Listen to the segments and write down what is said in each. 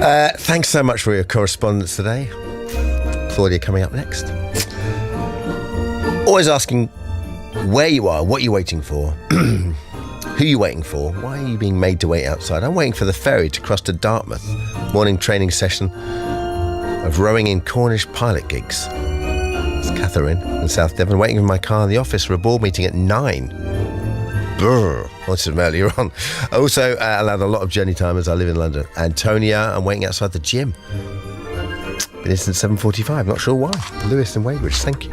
Thanks so much for your correspondence today. Claudia coming up next. Always asking where you are, what you're waiting for, who you're waiting for, why are you being made to wait outside? I'm waiting for the ferry to cross to Dartmouth. Morning training session of rowing in Cornish pilot gigs. It's Catherine in South Devon, waiting in my car in the office for a board meeting at 9. Brr. Wanted them earlier on. Also allowed a lot of journey time as I live in London. Antonia, I'm waiting outside the gym. Been here since 7:45, not sure why. Lewis in Weybridge, thank you.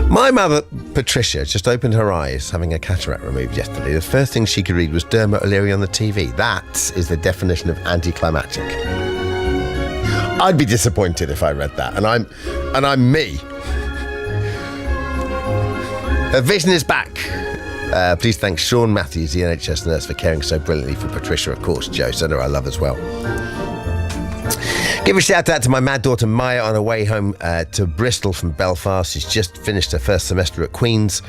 My mother, Patricia, just opened her eyes having a cataract removed yesterday. The first thing she could read was Dermot O'Leary on the TV. That is the definition of anticlimactic. I'd be disappointed if I read that, and I'm me. Her vision is back. Please thank Sean Matthews, the NHS nurse, for caring so brilliantly for Patricia, of course. Jo Senner, I love as well. Give a shout out to my mad daughter Maya on her way home to Bristol from Belfast. She's just finished her first semester at Queen's,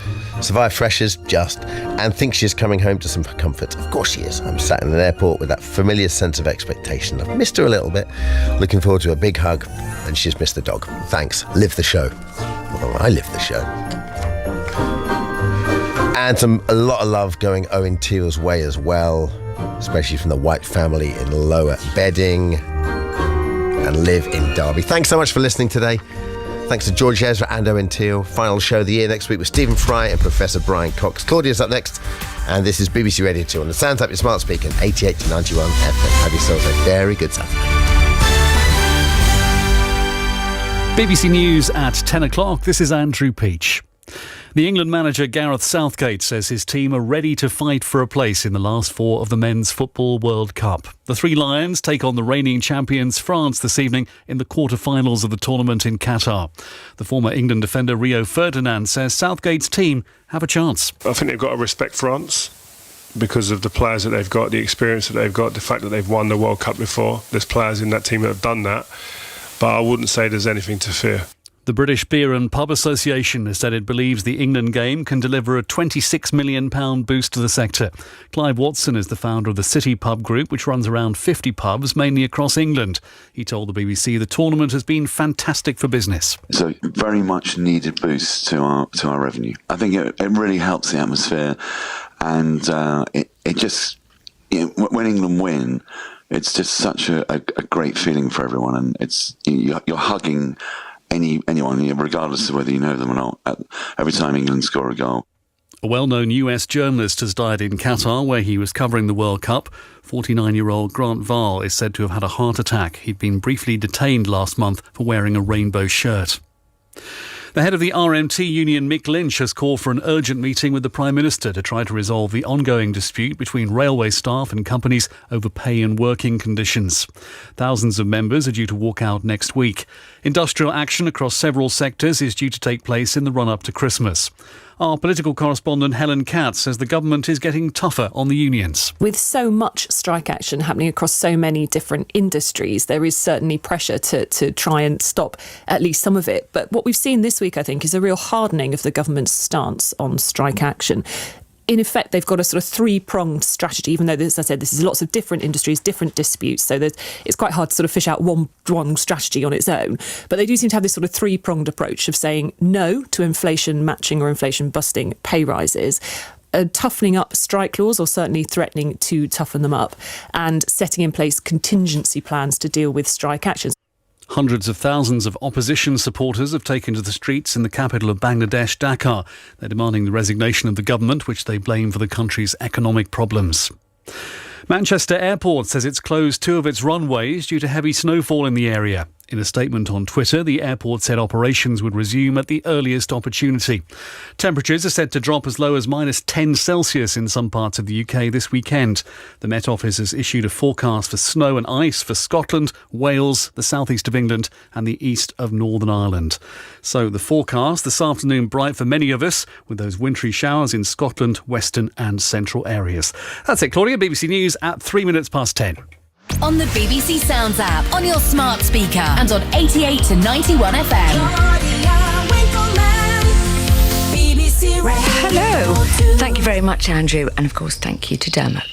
survived freshers and thinks she's coming home to some comfort. Of course she is. I'm sat in an airport with that familiar sense of expectation. I've missed her a little bit. Looking forward to a big hug, and she's missed the dog. Thanks. Live the show. Well, I live the show. And a lot of love going Owen Teal's way as well, especially from the White family in Lower Bedding and Liv in Derby. Thanks so much for listening today. Thanks to George Ezra and Owen Teal. Final show of the year next week with Stephen Fry and Professor Brian Cox. Claudia's up next, and this is BBC Radio 2 on the Sound Type, your smart speaker, 88 to 91 FM. Have yourselves a very good Saturday. BBC News at 10 o'clock. This is Andrew Peach. The England manager Gareth Southgate says his team are ready to fight for a place in the last four of the Men's Football World Cup. The Three Lions take on the reigning champions France this evening in the quarter-finals of the tournament in Qatar. The former England defender Rio Ferdinand says Southgate's team have a chance. I think they've got to respect France because of the players that they've got, the experience that they've got, the fact that they've won the World Cup before. There's players in that team that have done that, but I wouldn't say there's anything to fear. The British Beer and Pub Association has said it believes the England game can deliver a £26 million boost to the sector. Clive Watson is the founder of the City Pub Group, which runs around 50 pubs, mainly across England. He told the BBC the tournament has been fantastic for business. It's a very much needed boost to our revenue. I think it really helps the atmosphere, and it just, when England win, it's just such a great feeling for everyone, and it's you're hugging anyone, regardless of whether you know them or not, every time England score a goal. A well-known US journalist has died in Qatar, where he was covering the World Cup. 49-year-old Grant Vaal is said to have had a heart attack. He'd been briefly detained last month for wearing a rainbow shirt. The head of the RMT union, Mick Lynch, has called for an urgent meeting with the Prime Minister to try to resolve the ongoing dispute between railway staff and companies over pay and working conditions. Thousands of members are due to walk out next week. Industrial action across several sectors is due to take place in the run-up to Christmas. Our political correspondent Helen Katz says the government is getting tougher on the unions. With so much strike action happening across so many different industries, there is certainly pressure to try and stop at least some of it. But what we've seen this week, I think, is a real hardening of the government's stance on strike action. In effect, they've got a sort of three-pronged strategy, even though, as I said, this is lots of different industries, different disputes, so it's quite hard to sort of fish out one strategy on its own. But they do seem to have this sort of three-pronged approach of saying no to inflation matching or inflation busting pay rises, toughening up strike laws, or certainly threatening to toughen them up, and setting in place contingency plans to deal with strike actions. Hundreds of thousands of opposition supporters have taken to the streets in the capital of Bangladesh, Dhaka. They're demanding the resignation of the government, which they blame for the country's economic problems. Manchester Airport says it's closed two of its runways due to heavy snowfall in the area. In a statement on Twitter, the airport said operations would resume at the earliest opportunity. Temperatures are said to drop as low as -10 Celsius in some parts of the UK this weekend. The Met Office has issued a forecast for snow and ice for Scotland, Wales, the southeast of England and the east of Northern Ireland. So the forecast this afternoon bright for many of us, with those wintry showers in Scotland, western and central areas. That's it, Claudia. BBC News at 3 minutes past 10. On the BBC Sounds app, on your smart speaker and on 88 to 91 FM. Hello. Thank you very much, Andrew. And of course, thank you to Dermot.